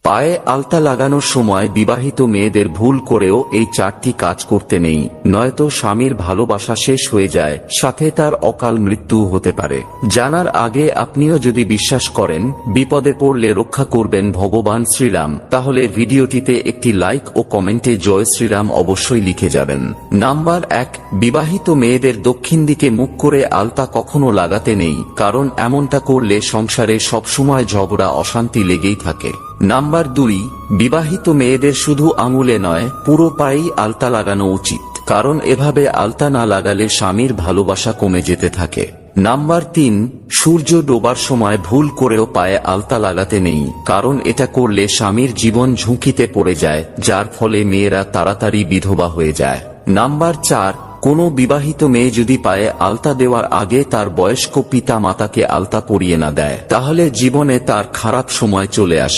পায়ে আলতা লাগানোর সময় বিবাহিত মেয়েদের ভুল করেও এই 4টি কাজ করতে নেই, নয়তো স্বামীর ভালোবাসা শেষ হয়ে যায়, সাথে তার অকাল মৃত্যু হতে পারে। জানার আগে আপনিও যদি বিশ্বাস করেন বিপদে পড়লে রক্ষা করবেন ভগবান শ্রীরাম, তাহলে ভিডিওটিতে একটি লাইক ও কমেন্টে জয় শ্রীরাম অবশ্যই লিখে যাবেন। নাম্বার 1, বিবাহিত মেয়েদের দক্ষিণ দিকে মুখ করে আলতা কখনো লাগাতে নেই, কারণ এমনটা করলে সংসারে সবসময় ঝগড়া অশান্তি লেগেই থাকে। নাম্বার 2, বিবাহিত মেয়েদের শুধু আঙুলে নয় পুরো পায়েই আলতা লাগানো উচিত, কারণ এভাবে আলতা না লাগালে স্বামীর ভালোবাসা কমে যেতে থাকে। নাম্বার 3, সূর্য ডোবার সময় ভুল করেও পায়ে আলতা লাগাতে নেই, কারণ এটা করলে স্বামীর জীবন ঝুঁকিতে পড়ে যায়, যার ফলে মেয়েরা তাড়াতাড়ি বিধবা হয়ে যায়। নাম্বার 4, কোনো বিবাহিত মেয়ে যদি পায়ে আলতা দেওয়ার আগে তার বয়স্ক পিতা মাতাকে আলতা পরিয়ে না দেয়, তাহলে জীবনে তার খারাপ সময় চলে আসে।